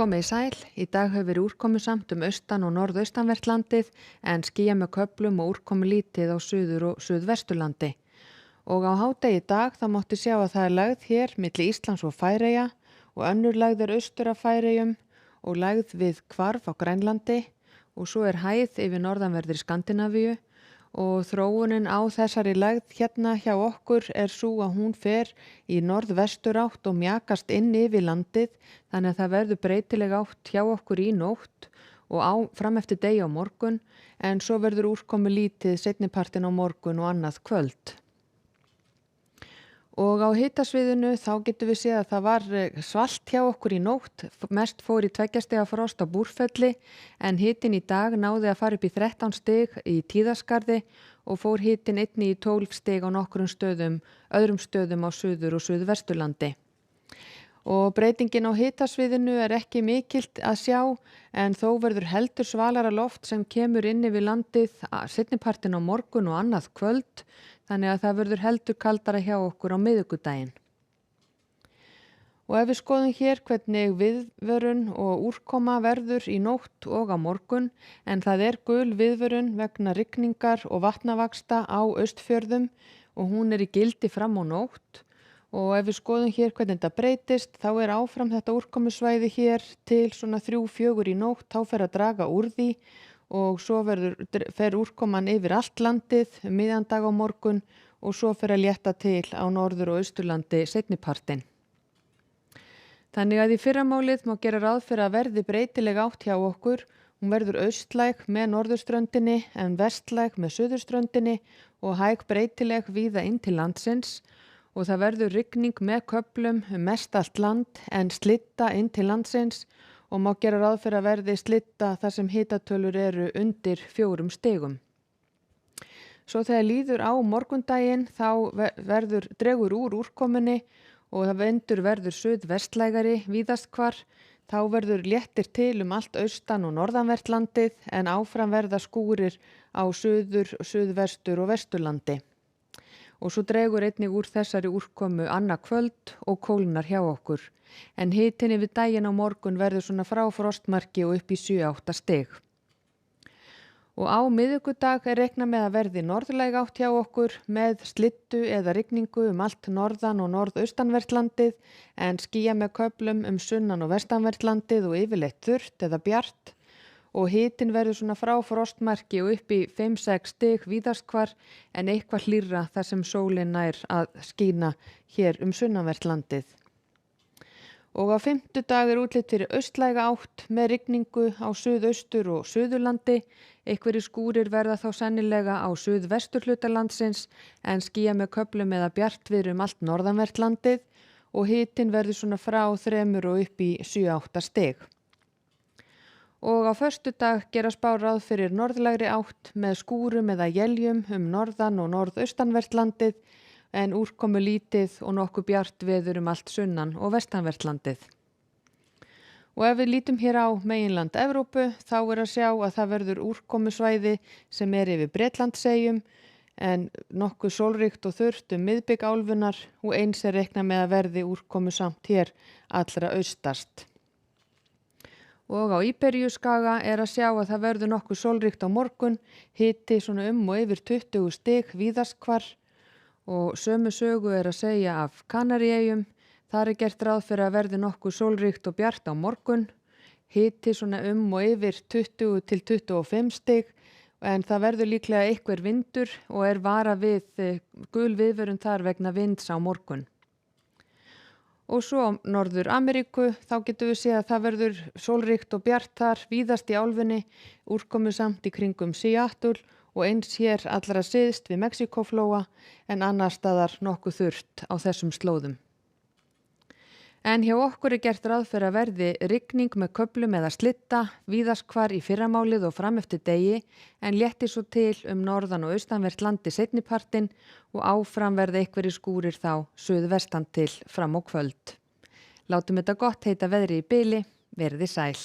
Komið í sæl, í dag hefur verið úrkomusamt austan og norðaustanvert landið en skýjað með köflum og úrkomulítið á suður- og suðvesturlandi. Og á hádegi í dag þá mátti sjá að það er lægð hér milli Íslands og Færeyja og önnur lægð er austur af Færeyjum og lægð við Hvarf á Grænlandi og svo er hæð yfir norðanverðri Skandinavíu og þróunin á þessari lægð hérna hjá okkur er sú að hún fer í norðvesturátt og mjakast inn yfir landið þannig að það verður breytileg átt hjá okkur í nótt og fram eftir degi á morgun en svo verður úrkomu lítið seinnipartin á morgun og annað kvöld. Og á hitasviðinu þá getum við séð að það var svalt hjá okkur í nótt, mest fór í 2 stiga frost á Búrfelli en hitinn í dag náði að fara upp í 13 stig í Tíðaskarði og fór hitinn einnig í 12 stig á nokkrum öðrum stöðum á suður- og suðvesturlandi. Og breytingin á hitasviðinu er ekki mikilt að sjá en þó verður heldur svalara loft sem kemur inn yfir landið seinnipartin á morgun og annað kvöld þannig að það verður heldur kaldara hjá okkur á miðvikudaginn. Og ef við skoðum hér hvernig viðvörun og úrkoma verður í nótt og á morgun en það er gul viðvörun vegna rigningar og vatnavaxta á Austfjörðum og hún er í gildi fram á nótt. Og ef við skoðum hér hvernig þetta breytist, þá er áfram þetta úrkomusvæði hér til svona 3-4 í nótt, þá fer að draga úr því og svo fer úrkoman yfir allt landið miðjan dag á morgun og svo fer að létta til á norður- og austurlandi seinnipartin. Þannig að í fyrramálið má gera ráð fyrir að verði breytileg átt hjá okkur. Hún verður austlæg með norðurströndinni en vestlæg með suðurströndinni og hæg breytileg víða inn til landsins. Og það verður rigning með köflum mest allt land en slitta inn til landsins og má gera ráð fyrir að verði slitta þar sem hitatölur eru undir 4 stigum. Svo þegar líður á morgundaginn þá dregur úr úrkomunni og það vindur verður suðvestlægari víðast hvar. Þá verður léttir til allt austan og norðanvert landið en áfram verða skúrir á suður, suðvestur og vesturlandi. Og svo dregur einnig úr þessari úrkomu annað kvöld og kólnar hjá okkur. En hitinn yfir daginn á morgun verður svona frá frostmarki og upp í 7-8 stig. Og á miðvikudag er reiknað með að verði norðlæg átt hjá okkur með slyddu eða rigningu allt norðan og norðaustanvert landið en skýjað með köflum sunnan og vestanvert landið og yfirleitt þurrt eða bjart. Og hitinn verður svona frá frostmarki og upp í 5-6 stig víðast hvar en eitthvað hlýrra þar sem sólin nær að skína hér sunnanvert landið. Og á fimmtudag er útlit fyrir austlæga átt með rigningu á suðaustur og suðurlandi. Einhverjir skúrir verða þá sennilega á suðvesturhluta landsins en skýjað með köflum eða bjartviðri allt norðanvert landið og hitinn verður svona frá 3 og upp í 7-8 stig. Og á föstudag gera spár ráð fyrir norðlægri átt með skúrum eða éljum norðan og norðaustanvert landið en úrkomu lítið og nokkuð bjart veður allt sunnan og vestanvert landið. Og ef við lítum hér á meginland Evrópu þá er að sjá að það verður úrkomusvæði sem er yfir Bretlandseyjum en nokkuð sólríkt og þurrt miðbik álfunnar og eins er reiknað með að verði úrkomusamt hér allra austast. Og á Íberíuskaga er að sjá að það verður nokkuð sólríkt á morgun, hiti svona og yfir 20 stig víðast hvar og sömu sögu er að segja af Kanaríeyjum. Þar er gert ráð fyrir að verði nokkuð sólríkt og bjart á morgun, hiti svona og yfir 20 til 25 stig en það verður líklega einhver vindur og er varað við gul viðvörun þar vegna vinds á morgun. Og svo á Norður Ameríku þá getum við séð að það verður sólríkt og bjart þar víðast í álfunni, úrkomusamt í kringum Seattle og eins hér allra syðst við Mexíkóflóa en annar staðar nokkuð þurrt á þessum slóðum. En hjá okkur er gert ráð fyrir að verði rigning með köflum eða slitta víðast hvar í fyrramálið og fram eftir degi en léttir svo til norðan og austanvert landi seinnipartin og áfram verði einhverjir skúrir þá suðvestan til fram á kvöld. Látum þetta gott heita veðri í bili, verið sæl.